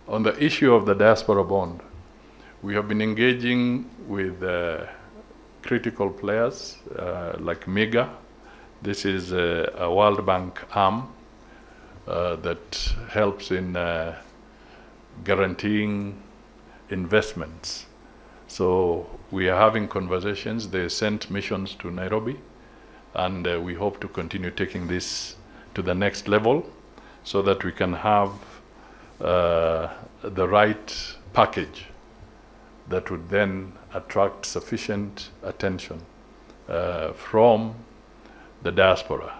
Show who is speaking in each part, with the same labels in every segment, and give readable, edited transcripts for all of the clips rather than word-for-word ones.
Speaker 1: On the issue of the diaspora bond, we have been engaging with critical players like MIGA. This is a World Bank arm that helps in guaranteeing investments. So we are having conversations. They sent missions to Nairobi, and we hope to continue taking this to the next level so that we can have the right package that would then attract sufficient attention from the diaspora.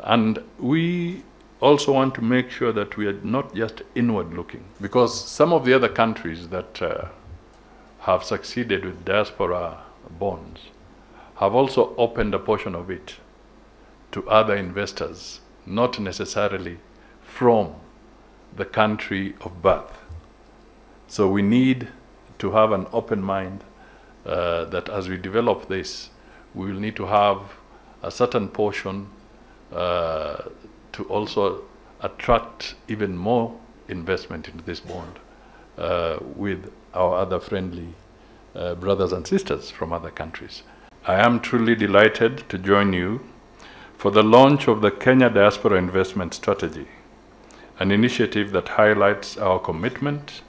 Speaker 1: And we also want to make sure that we are not just inward looking, because some of the other countries that have succeeded with diaspora bonds have also opened a portion of it to other investors, not necessarily from the country of birth. So we need to have an open mind that as we develop this, we will need to have a certain portion to also attract even more investment into this bond with our other friendly brothers and sisters from other countries. I am truly delighted to join you for the launch of the Kenya Diaspora Investment Strategy, an initiative that highlights our commitment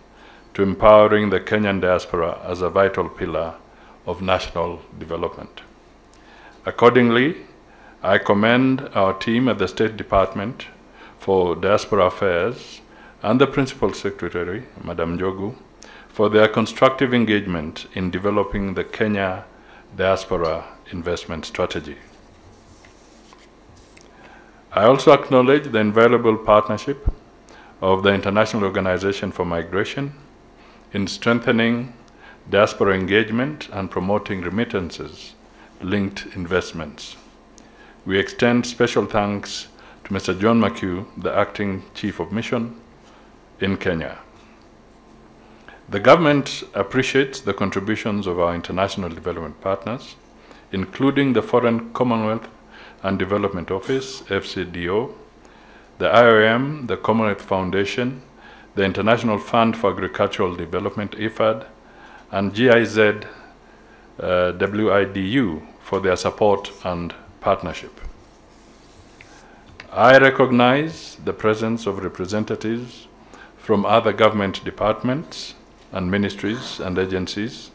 Speaker 1: to empowering the Kenyan diaspora as a vital pillar of national development. Accordingly, I commend our team at the State Department for Diaspora Affairs and the Principal Secretary, Madam Jogu, for their constructive engagement in developing the Kenya Diaspora Investment Strategy. I also acknowledge the invaluable partnership of the International Organization for Migration in strengthening diaspora engagement and promoting remittances-linked investments. We extend special thanks to Mr. John McHugh, the Acting Chief of Mission in Kenya. The government appreciates the contributions of our international development partners, including the Foreign, Commonwealth and Development Office, FCDO, the IOM, the Commonwealth Foundation, the International Fund for Agricultural Development, IFAD, and GIZ WIDU for their support and partnership. I recognize the presence of representatives from other government departments and ministries and agencies,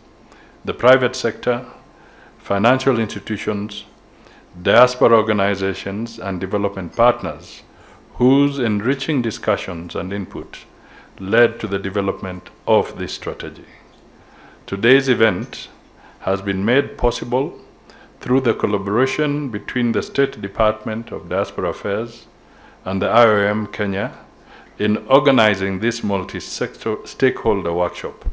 Speaker 1: the private sector, financial institutions, diaspora organizations, and development partners whose enriching discussions and input led to the development of this strategy. Today's event has been made possible through the collaboration between the State Department of Diaspora Affairs and the IOM Kenya in organizing this multi-stakeholder workshop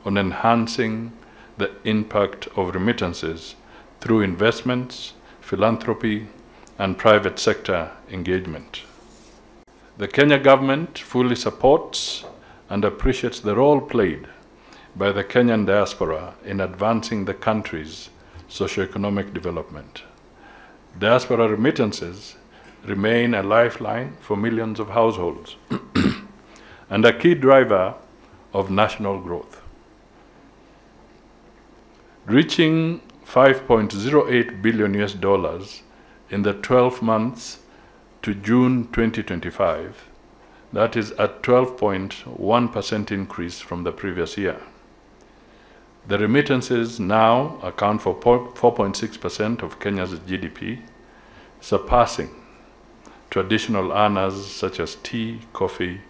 Speaker 1: on enhancing the impact of remittances through investments, philanthropy, and private sector engagement. The Kenya government fully supports and appreciates the role played by the Kenyan diaspora in advancing the country's socioeconomic development. Diaspora remittances remain a lifeline for millions of households and a key driver of national growth. Reaching $5.08 billion in the 12 months to June 2025, that is a 12.1% increase from the previous year. The remittances now account for 4.6% of Kenya's GDP, surpassing traditional earners such as tea, coffee,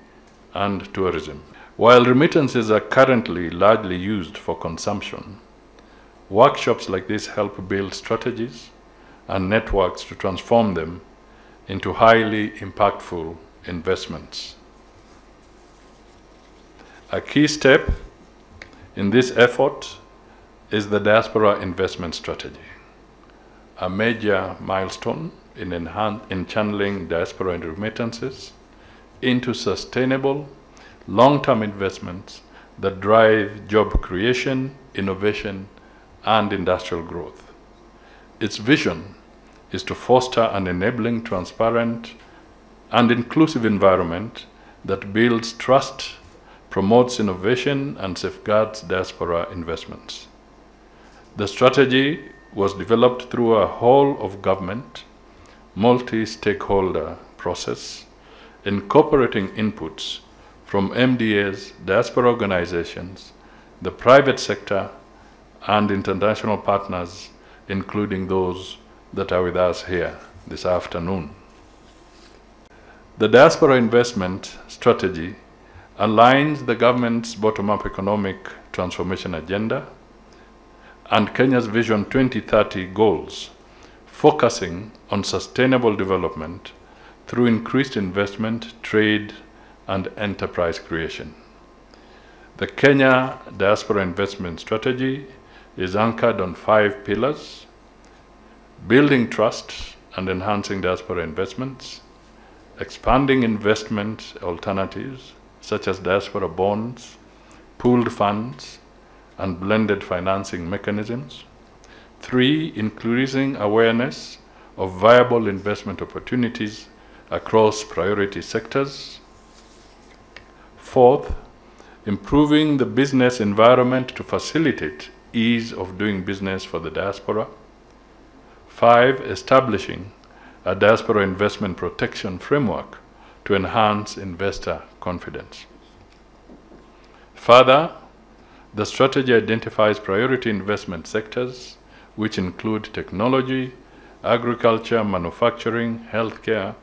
Speaker 1: and tourism. While remittances are currently largely used for consumption, workshops like this help build strategies and networks to transform them into highly impactful investments. A key step in this effort is the Diaspora Investment Strategy, a major milestone in channeling diaspora remittances into sustainable, long-term investments that drive job creation, innovation, and industrial growth. Its vision is to foster an enabling, transparent, and inclusive environment that builds trust, promotes innovation, and safeguards diaspora investments. The strategy was developed through a whole-of-government, multi-stakeholder process, incorporating inputs from MDAs, diaspora organizations, the private sector, and international partners, including those that are with us here this afternoon. The Diaspora Investment Strategy aligns the government's bottom-up economic transformation agenda and Kenya's Vision 2030 goals, focusing on sustainable development through increased investment, trade, and enterprise creation. The Kenya Diaspora Investment Strategy is anchored on 5 pillars: building trust and enhancing diaspora investments, expanding investment alternatives such as diaspora bonds, pooled funds, and blended financing mechanisms. 3, increasing awareness of viable investment opportunities across priority sectors. 4th, improving the business environment to facilitate ease of doing business for the diaspora. 5, establishing a diaspora investment protection framework to enhance investor confidence. Further, the strategy identifies priority investment sectors, which include technology, agriculture, manufacturing, healthcare,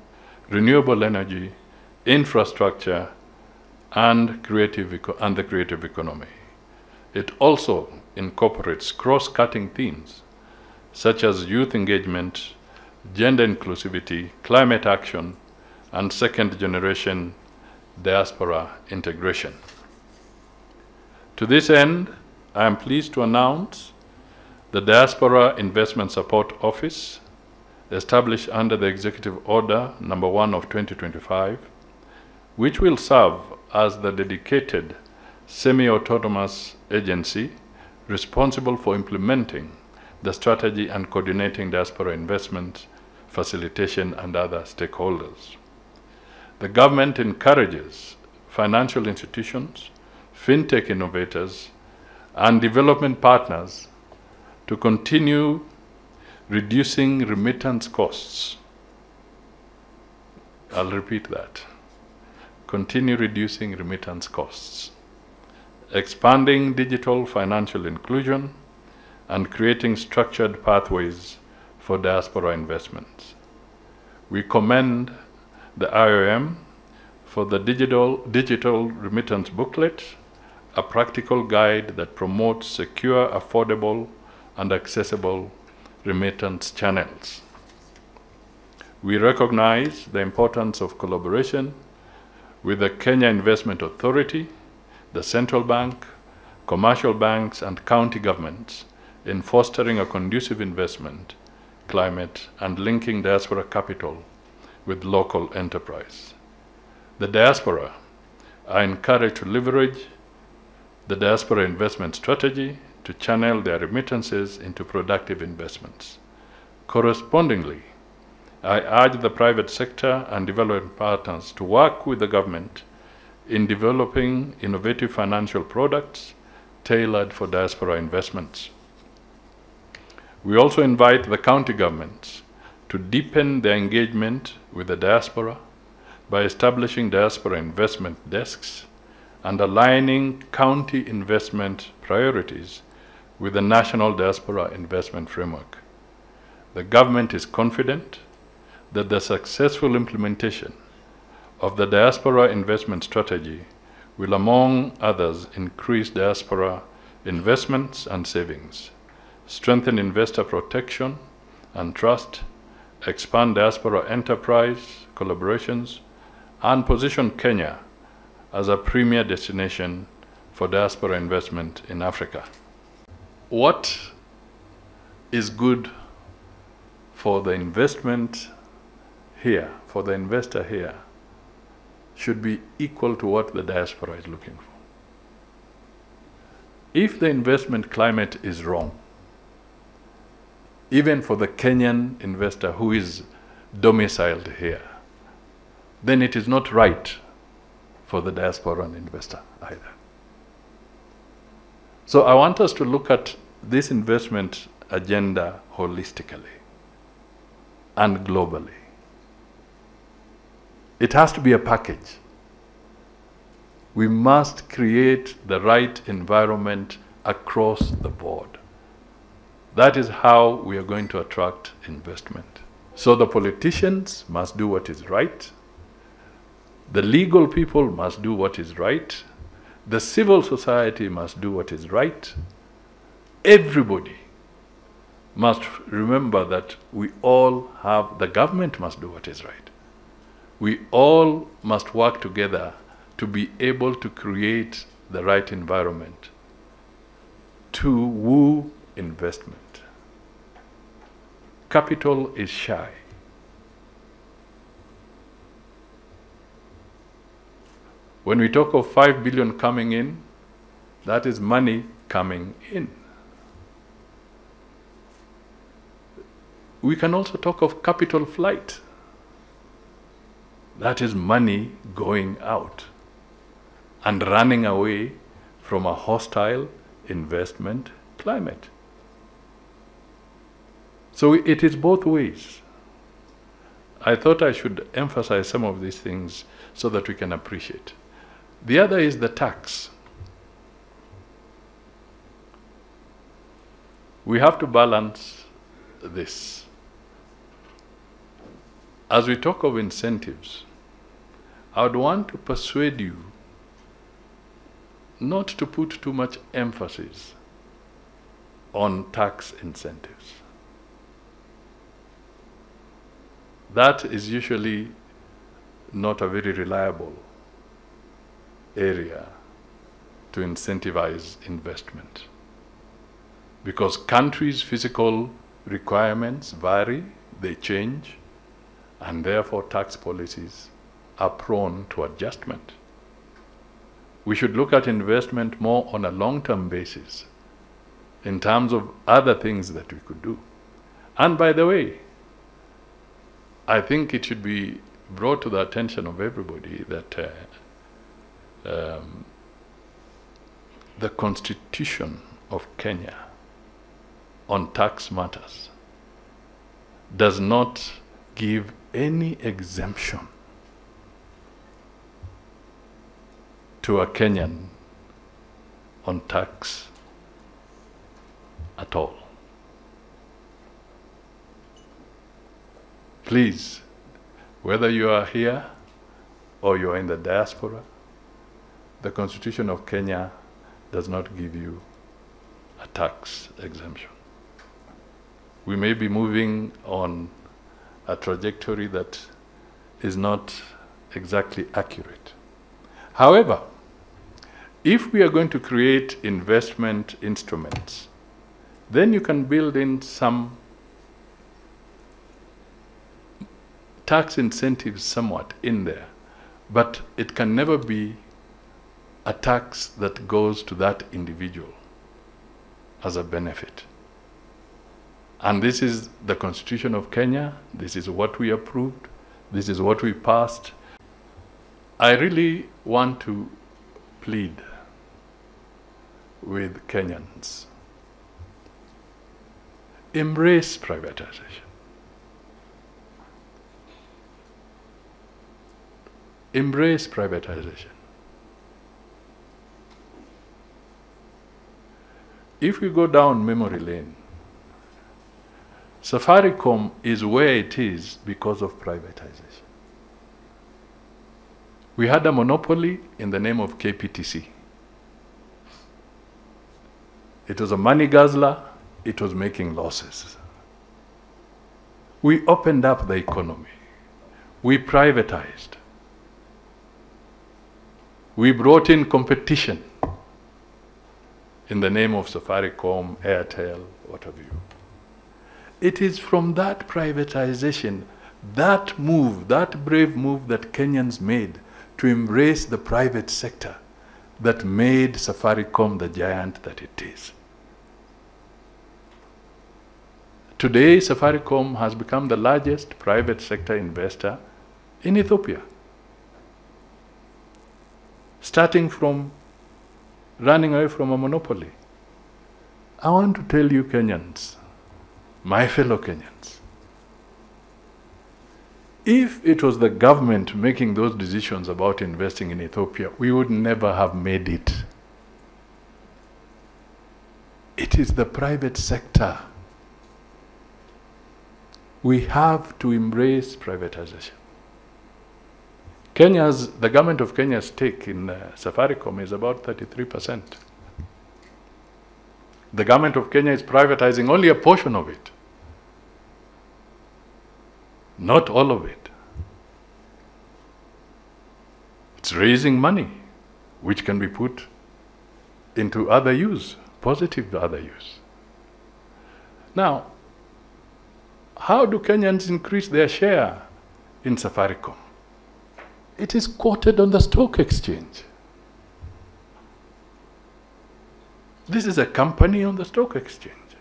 Speaker 1: renewable energy, infrastructure, and the creative economy. It also incorporates cross-cutting themes such as youth engagement, gender inclusivity, climate action, and second-generation diaspora integration. To this end, I am pleased to announce the Diaspora Investment Support Office, established under the Executive Order No. 1 of 2025, which will serve as the dedicated semi-autonomous agency responsible for implementing the strategy and coordinating diaspora investment, facilitation, and other stakeholders. The government encourages financial institutions, fintech innovators, and development partners to continue reducing remittance costs. I'll repeat that. Continue reducing remittance costs, expanding digital financial inclusion, and creating structured pathways for diaspora investments. We commend the IOM for the digital remittance booklet, a practical guide that promotes secure, affordable, and accessible remittance channels. We recognize the importance of collaboration with the Kenya Investment Authority, the central bank, commercial banks, and county governments in fostering a conducive investment climate and linking diaspora capital with local enterprise. The diaspora are encouraged to leverage the diaspora investment strategy to channel their remittances into productive investments. Correspondingly, I urge the private sector and development partners to work with the government in developing innovative financial products tailored for diaspora investments. We also invite the county governments to deepen their engagement with the diaspora by establishing diaspora investment desks and aligning county investment priorities with the National Diaspora Investment Framework. The government is confident that the successful implementation of the Diaspora Investment Strategy will, among others, increase diaspora investments and savings, strengthen investor protection and trust, expand diaspora enterprise collaborations, and position Kenya as a premier destination for diaspora investment in Africa. What is good for the investment here, for the investor here, should be equal to what the diaspora is looking for. If the investment climate is wrong, even for the Kenyan investor who is domiciled here, then it is not right for the diasporan investor either. So I want us to look at this investment agenda holistically and globally. It has to be a package. We must create the right environment across the board. That is how we are going to attract investment. So the politicians must do what is right. The legal people must do what is right. The civil society must do what is right. Everybody must remember that we all have, the government must do what is right. We all must work together to be able to create the right environment to woo investment. Capital is shy. When we talk of 5 billion coming in, that is money coming in. We can also talk of capital flight. That is money going out and running away from a hostile investment climate. So it is both ways. I thought I should emphasize some of these things so that we can appreciate. The other is the tax. We have to balance this. As we talk of incentives, I would want to persuade you not to put too much emphasis on tax incentives. That is usually not a very reliable area to incentivize investment, because countries' fiscal requirements vary, they change, and therefore tax policies are prone to adjustment. We should look at investment more on a long-term basis in terms of other things that we could do. And by the way, I think it should be brought to the attention of everybody that the Constitution of Kenya on tax matters does not give any exemption to a Kenyan on tax at all. Please, whether you are here or you are in the diaspora, the Constitution of Kenya does not give you a tax exemption. We may be moving on a trajectory that is not exactly accurate. However, if we are going to create investment instruments, then you can build in some tax incentives somewhat in there, but it can never be a tax that goes to that individual as a benefit. And this is the Constitution of Kenya. This is what we approved. This is what we passed. I really want to plead with Kenyans. Embrace privatization. Embrace privatization. If we go down memory lane, Safaricom is where it is because of privatization. We had a monopoly in the name of KPTC. It was a money guzzler. It was making losses. We opened up the economy. We privatized. We brought in competition in the name of Safaricom, Airtel, what have you. It is from that privatization, that move, that brave move that Kenyans made to embrace the private sector, that made Safaricom the giant that it is. Today, Safaricom has become the largest private sector investor in Ethiopia. starting from running away from a monopoly. I want to tell you Kenyans, my fellow Kenyans, if it was the government making those decisions about investing in Ethiopia, we would never have made it. It is the private sector. We have to embrace privatization. The government of Kenya's stake in Safaricom is about 33%. The government of Kenya is privatizing only a portion of it, not all of it. It's raising money, which can be put into other use, positive other use. Now, how do Kenyans increase their share in Safaricom? It is quoted on the stock exchange. This is a company on the stock exchange.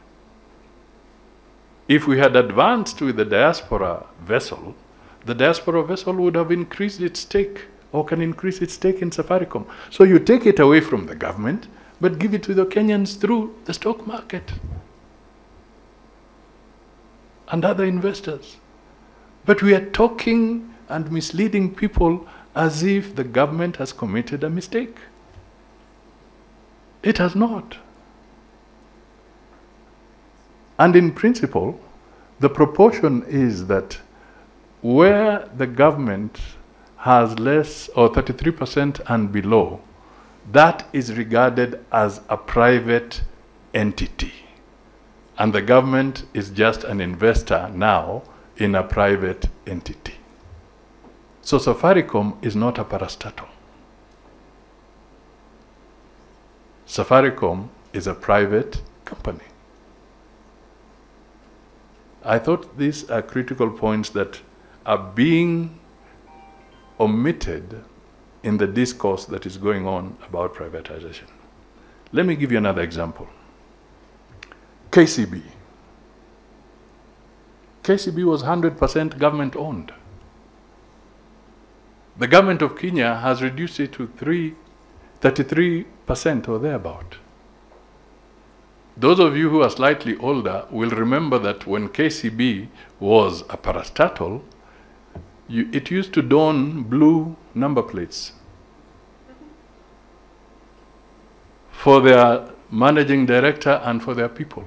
Speaker 1: If we had advanced with the diaspora vessel would have increased its stake, or can increase its stake in Safaricom. So you take it away from the government, but give it to the Kenyans through the stock market and other investors. But we are talking and misleading people as if the government has committed a mistake. It has not. And in principle, the proportion is that where the government has less or 33% and below, that is regarded as a private entity. And the government is just an investor now in a private entity. So Safaricom is not a parastatal. Safaricom is a private company. I thought these are critical points that are being omitted in the discourse that is going on about privatization. Let me give you another example. KCB. KCB was 100% government owned. The government of Kenya has reduced it to 33% or thereabout. Those of you who are slightly older will remember that when KCB was a parastatal, it used to don blue number plates for their managing director and for their people.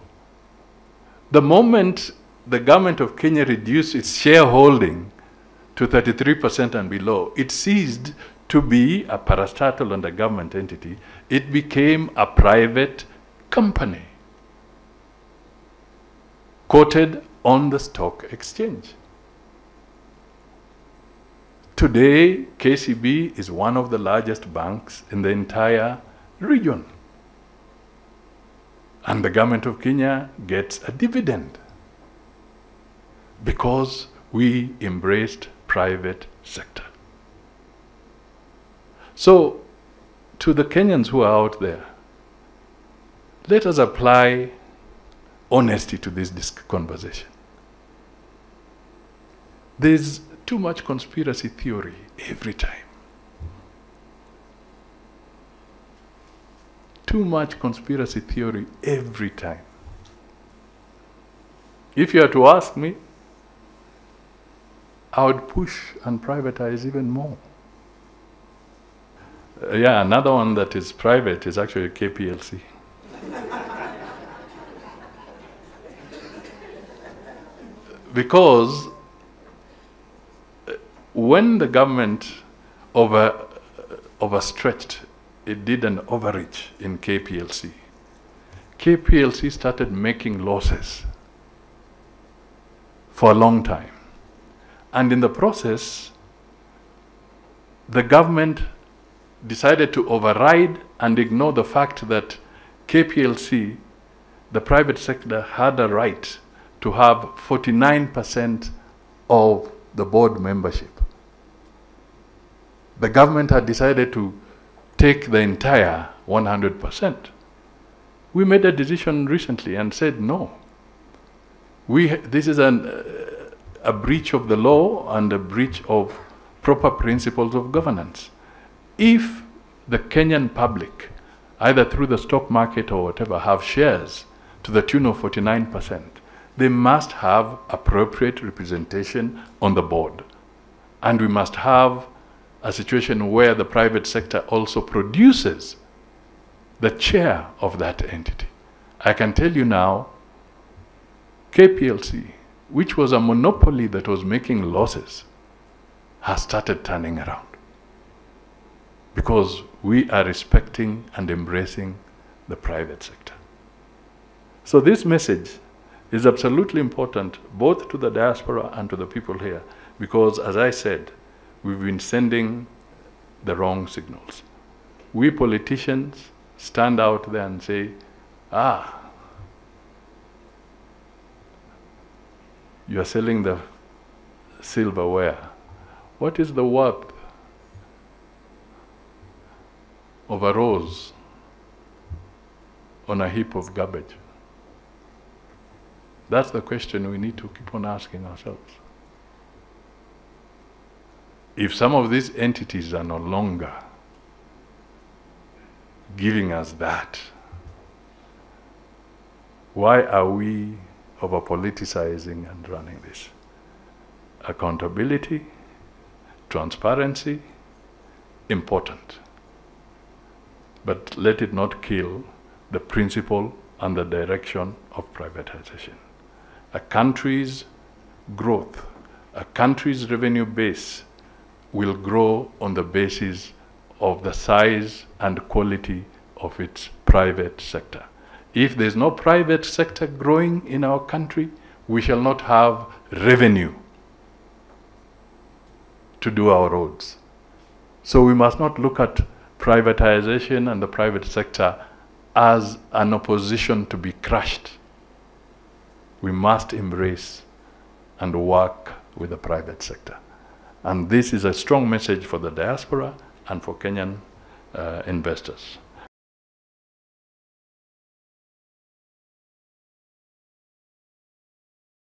Speaker 1: The moment the government of Kenya reduced its shareholding to 33% and below, it ceased to be a parastatal and a government entity. It became a private company quoted on the stock exchange. Today, KCB is one of the largest banks in the entire region. And the government of Kenya gets a dividend because we embraced private sector. So, to the Kenyans who are out there, let us apply honesty to this conversation. There's too much conspiracy theory every time. Too much conspiracy theory every time. If you are to ask me, I would push and privatize even more. Yeah, another one that is private is actually KPLC. Because when the government overstretched, it did an overreach in KPLC. KPLC started making losses for a long time. And in the process, the government decided to override and ignore the fact that KPLC, the private sector, had a right to have 49% of the board membership. The government had decided to take the entire 100%. We made a decision recently and said no. This is a breach of the law and a breach of proper principles of governance. If the Kenyan public, either through the stock market or whatever, have shares to the tune of 49%, they must have appropriate representation on the board. And we must have a situation where the private sector also produces the chair of that entity. I can tell you now, KPLC, which was a monopoly that was making losses, has started turning around, because we are respecting and embracing the private sector. So this message is absolutely important, both to the diaspora and to the people here, because, as I said, we've been sending the wrong signals. We politicians stand out there and say, you are selling the silverware. What is the worth of a rose on a heap of garbage? That's the question we need to keep on asking ourselves. If some of these entities are no longer giving us that, why are we over-politicizing and running this? Accountability, transparency, important. But let it not kill the principle and the direction of privatization. A country's growth, a country's revenue base will grow on the basis of the size and quality of its private sector. If there's no private sector growing in our country, we shall not have revenue to do our roads. So we must not look at privatization and the private sector as an opposition to be crushed. We must embrace and work with the private sector. And this is a strong message for the diaspora and for Kenyan investors.